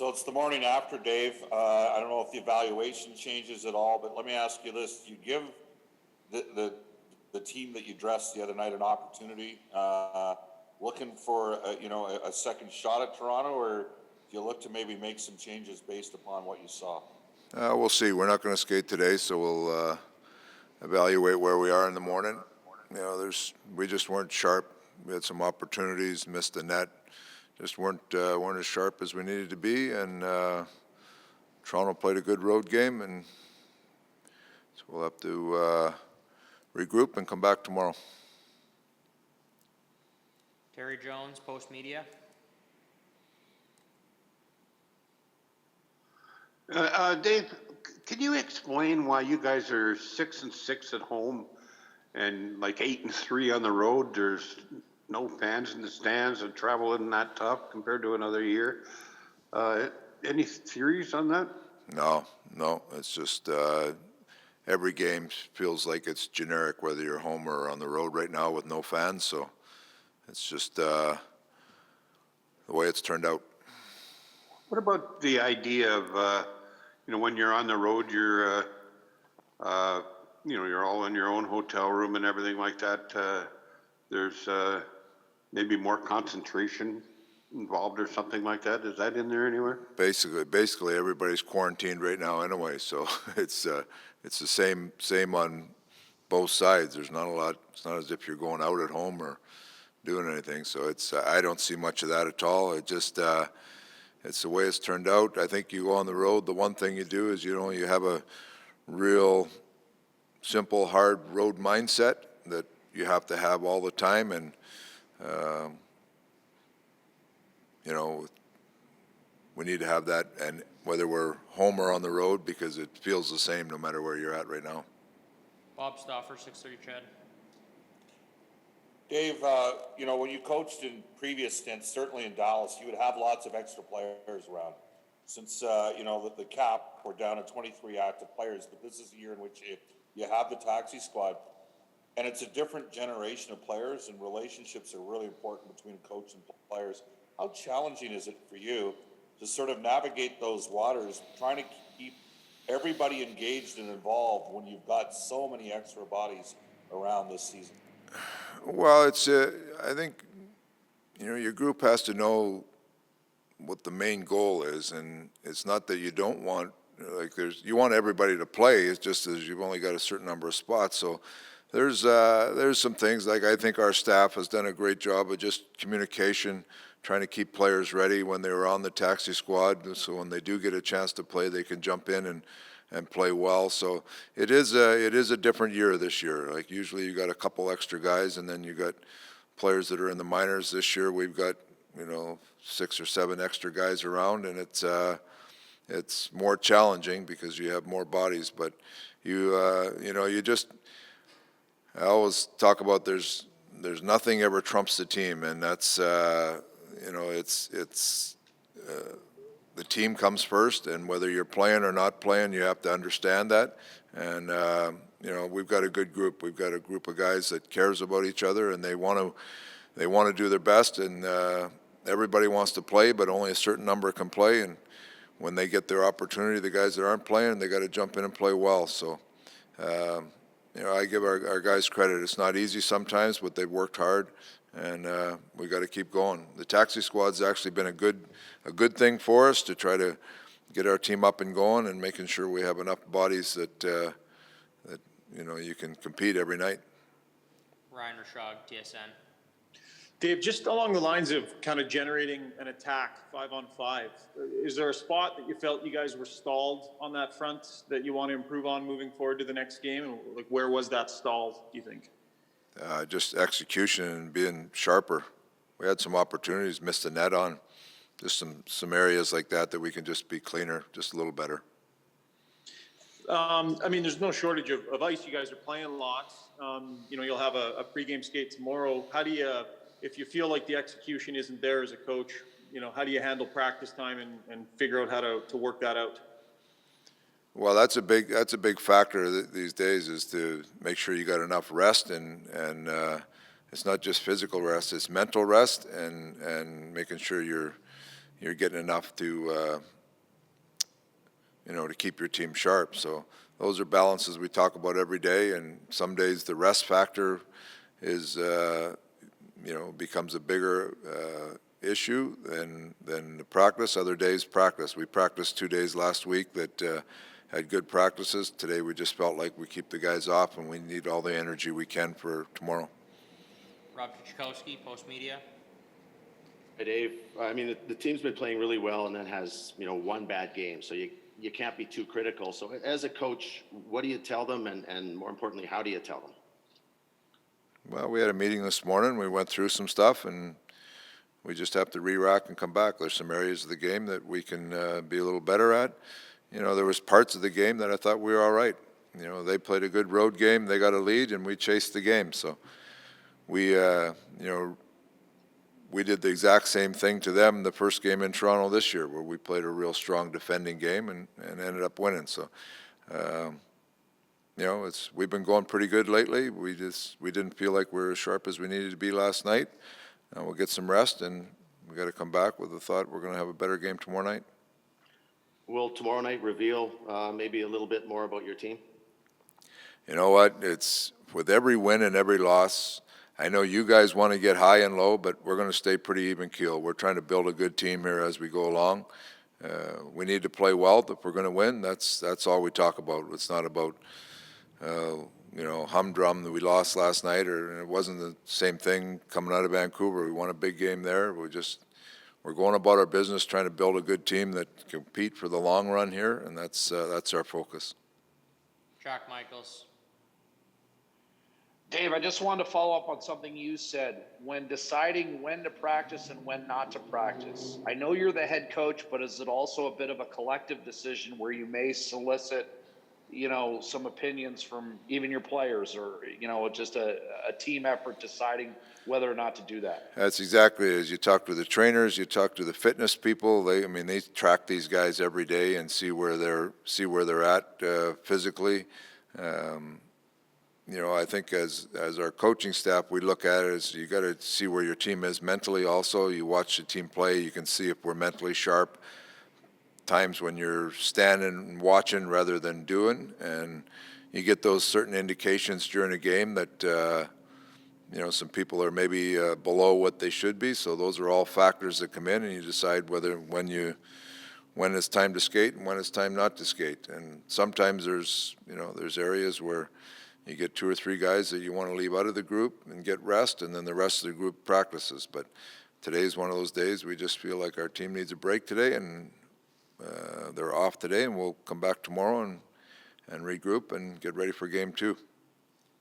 So it's the morning after, Dave. I don't know if the evaluation changes at all, but let me ask you this. Do you give the team that you dressed the other night an opportunity, looking for a second shot at Toronto, or do you look to maybe make some changes based upon what you saw? We'll see. We're not going to skate today, so we'll evaluate where we are in the morning. We just weren't sharp. We had some opportunities, missed the net, just weren't as sharp as we needed to be, and Toronto played a good road game, and so we'll have to regroup and come back tomorrow. Terry Jones, Post Media. Dave, can you explain why you guys are 6-6 at home and like 8-3 on the road? There's no fans in the stands, and travel isn't that tough compared to another year. Any theories on that? No. It's just every game feels like it's generic, whether you're home or on the road right now with no fans. So it's just the way it's turned out. What about the idea of, when you're on the road, you're all in your own hotel room and everything like that. There's maybe more concentration involved or something like that. Is that in there anywhere? Basically, everybody's quarantined right now anyway. So it's the same on both sides. There's not a lot. It's not as if you're going out at home or doing anything. So it's I don't see much of that at all. It just it's the way it's turned out. I think you go on the road, the one thing you do is, you have a real simple, hard road mindset that you have to have all the time. And, we need to have that, and whether we're home or on the road, because it feels the same no matter where you're at right now. Bob Stauffer, 630 CHED. Dave, when you coached in previous stints, certainly in Dallas, you would have lots of extra players around. Since, the cap, we're down to 23 active players, but this is the year in which you have the taxi squad, and it's a different generation of players, and relationships are really important between coach and players. How challenging is it for you to sort of navigate those waters, trying to keep everybody engaged and involved when you've got so many extra bodies around this season? Well, I think, your group has to know what the main goal is, and it's not that you don't want, you want everybody to play. It's just as you've only got a certain number of spots. So there's some things, like I think our staff has done a great job of just communication, trying to keep players ready when they were on the taxi squad, so when they do get a chance to play, they can jump in and play well. So it is a different year this year. Like, usually you got a couple extra guys, and then you got players that are in the minors. This year we've got 6 or 7 extra guys around, and it's more challenging because you have more bodies. But I always talk about there's nothing ever trumps the team, and that's the team comes first, and whether you're playing or not playing, you have to understand that. And we've got a good group. We've got a group of guys that cares about each other, and they want to do their best. And everybody wants to play, but only a certain number can play. And when they get their opportunity, the guys that aren't playing, they got to jump in and play well. So I give our guys credit. It's not easy sometimes, but they've worked hard, and we got to keep going. The taxi squad's actually been a good thing for us to try to get our team up and going, and making sure we have enough bodies that you can compete every night. Ryan Rashog, TSN. Dave, just along the lines of kind of generating an attack 5-on-5, is there a spot that you felt you guys were stalled on that front that you want to improve on moving forward to the next game? And where was that stalled, do you think? Just execution and being sharper. We had some opportunities, missed the net on. Just some areas like that we can just be cleaner, just a little better. There's no shortage of ice. You guys are playing lots. You'll have a pregame skate tomorrow. How do you, if you feel like the execution isn't there as a coach, how do you handle practice time and figure out how to work that out? Well, that's a big factor these days, is to make sure you got enough rest, and it's not just physical rest, it's mental rest, and making sure you're you're getting enough to, to keep your team sharp. So those are balances we talk about every day, and some days the rest factor is, becomes a bigger issue than the practice. Other days, practice. We practiced 2 days last week that had good practices. Today, we just felt like we keep the guys off, and we need all the energy we can for tomorrow. Rob Chachkowski, Post Media. Hey, Dave. I mean, the team's been playing really well and then has, one bad game. So you can't be too critical. So as a coach, what do you tell them? And more importantly, how do you tell them? Well, we had a meeting this morning. We went through some stuff, and we just have to re-rack and come back. There's some areas of the game that we can be a little better at. There was parts of the game that I thought we were all right. They played a good road game. They got a lead, and we chased the game. So we, we did the exact same thing to them the first game in Toronto this year, where we played a real strong defending game and ended up winning. So, we've been going pretty good lately. We didn't feel like we were as sharp as we needed to be last night. We'll get some rest, and we got to come back with the thought we're going to have a better game tomorrow night. Will tomorrow night reveal maybe a little bit more about your team? You know what? It's with every win and every loss. I know you guys want to get high and low, but we're going to stay pretty even keel. We're trying to build a good team here as we go along. We need to play well if we're going to win. That's all we talk about. It's not about humdrum that we lost last night, or it wasn't the same thing coming out of Vancouver. We won a big game there. We're going about our business, trying to build a good team that can compete for the long run here, and that's our focus. Jack Michaels. Dave, I just wanted to follow up on something you said when deciding when to practice and when not to practice. I know you're the head coach, but is it also a bit of a collective decision where you may solicit, some opinions from even your players, or, just a team effort deciding whether or not to do that? That's exactly it. As you talk to the trainers, you talk to the fitness people. They track these guys every day and see where they're at physically. I think as our coaching staff, we look at it as you got to see where your team is mentally also. You watch the team play, you can see if we're mentally sharp. Times when you're standing and watching rather than doing, and you get those certain indications during a game that, some people are maybe below what they should be. So those are all factors that come in, and you decide when it's time to skate and when it's time not to skate. And sometimes there's areas where you get 2 or 3 guys that you want to leave out of the group and get rest, and then the rest of the group practices. But today's one of those days we just feel like our team needs a break today, and they're off today, and we'll come back tomorrow and regroup and get ready for game 2.